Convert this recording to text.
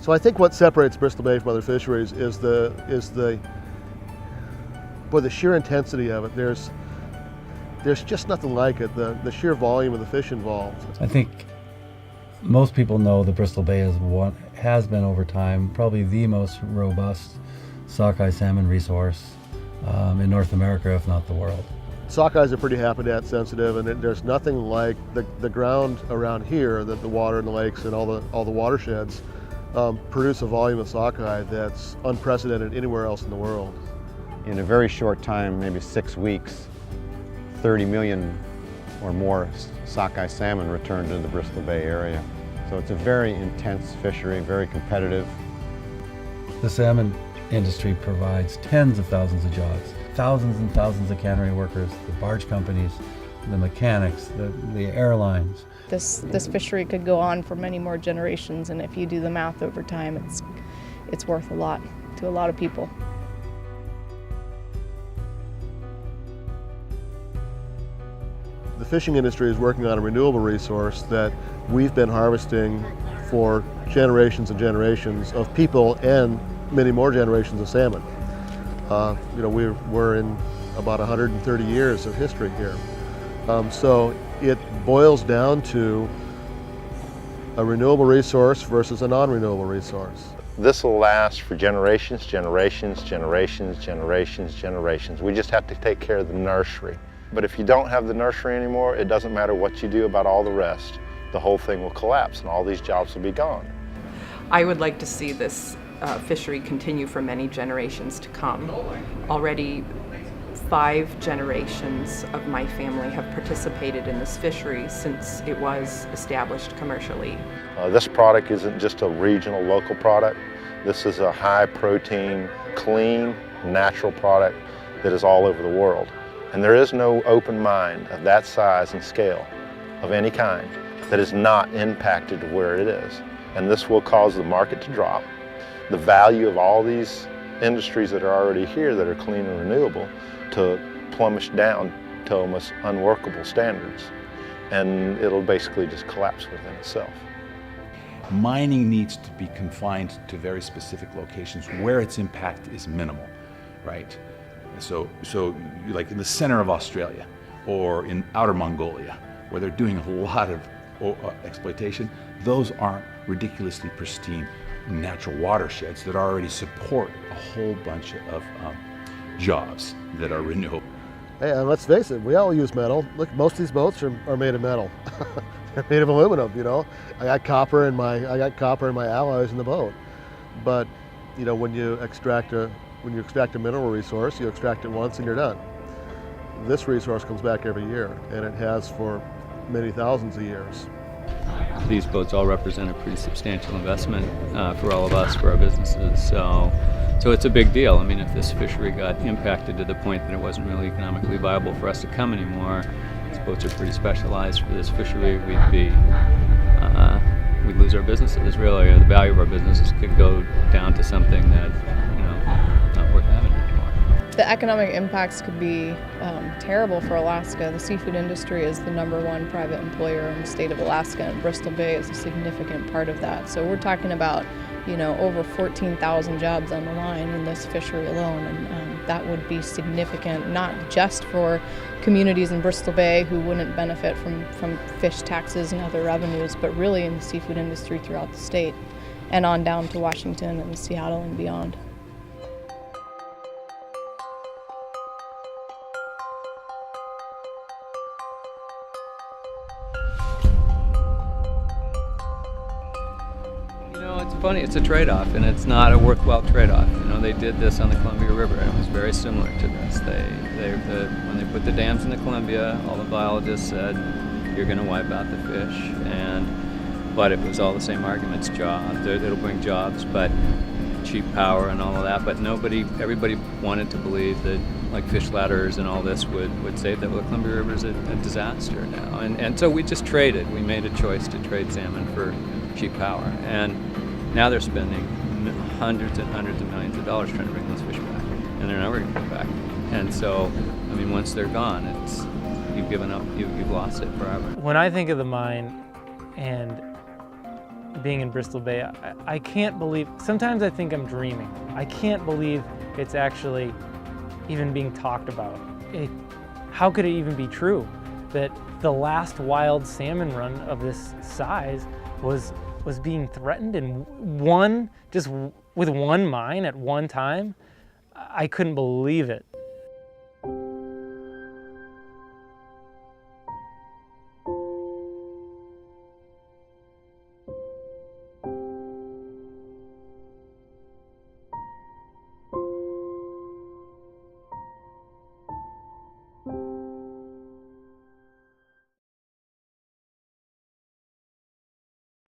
So I think what separates Bristol Bay from other fisheries is the sheer intensity of it. There's just nothing like it. The sheer volume of the fish involved. I think most people know that Bristol Bay has been over time probably the most robust sockeye salmon resource in North America, if not the world. Sockeyes are pretty habitat sensitive, and there's nothing like the ground around here, that the water and the lakes and all the watersheds produce a volume of sockeye that's unprecedented anywhere else in the world. In a very short time, maybe 6 weeks, 30 million or more sockeye salmon returned to the Bristol Bay area. So it's a very intense fishery, very competitive. The salmon industry provides tens of thousands of jobs, thousands and thousands of cannery workers, the barge companies, the mechanics, the airlines. This fishery could go on for many more generations, and if you do the math over time, it's worth a lot to a lot of people. The fishing industry is working on a renewable resource that we've been harvesting for generations and generations of people and many more generations of salmon. We're in about 130 years of history here. So it boils down to a renewable resource versus a non-renewable resource. This will last for generations, generations, generations, generations, generations. We just have to take care of the nursery. But if you don't have the nursery anymore, it doesn't matter what you do about all the rest. The whole thing will collapse and all these jobs will be gone. I would like to see this fishery continue for many generations to come. Already 5 generations of my family have participated in this fishery since it was established commercially. This product isn't just a regional, local product. This is a high protein, clean, natural product that is all over the world. And there is no open mine of that size and scale of any kind that is not impacted to where it is. And this will cause the market to drop. The value of all these industries that are already here that are clean and renewable to plummet down to almost unworkable standards. And it'll basically just collapse within itself. Mining needs to be confined to very specific locations where its impact is minimal, right? So like in the center of Australia or in outer Mongolia, where they're doing a lot of exploitation, those aren't ridiculously pristine natural watersheds that already support a whole bunch of jobs that are renewable. Hey, and let's face it, we all use metal. Look, most of these boats are made of metal. They're made of aluminum, you know. I got copper in my alloys in the boat. But, you know, when you extract a mineral resource, you extract it once and you're done. This resource comes back every year, and it has for many thousands of years. These boats all represent a pretty substantial investment for all of us, for our businesses. So it's a big deal. I mean, if this fishery got impacted to the point that it wasn't really economically viable for us to come anymore, these boats are pretty specialized for this fishery. We'd lose our businesses, really. The value of our businesses could go down to something that, you know, not worth having anymore. The economic impacts could be terrible for Alaska. The seafood industry is the #1 private employer in the state of Alaska, and Bristol Bay is a significant part of that. So we're talking about, you know, over 14,000 jobs on the line in this fishery alone, and that would be significant, not just for communities in Bristol Bay who wouldn't benefit from fish taxes and other revenues, but really in the seafood industry throughout the state and on down to Washington and Seattle and beyond. It's funny, it's a trade-off, and it's not a worthwhile trade-off. You know, they did this on the Columbia River, and it was very similar to this. When they put the dams in the Columbia, all the biologists said, you're going to wipe out the fish, but it was all the same arguments. Jobs, it'll bring jobs, but cheap power and all of that, but everybody wanted to believe that like fish ladders and all this would save that. Well, the Columbia River is a disaster now, and so we just traded. We made a choice to trade salmon for cheap power, and now they're spending hundreds and hundreds of millions of dollars trying to bring those fish back, and they're never going to come back. And so, I mean, once they're gone, you've given up, you've lost it forever. When I think of the mine and being in Bristol Bay. I can't believe, sometimes I think I'm dreaming. I can't believe it's actually even being talked about. How could it even be true that the last wild salmon run of this size was being threatened in just with one mine at one time? I couldn't believe it.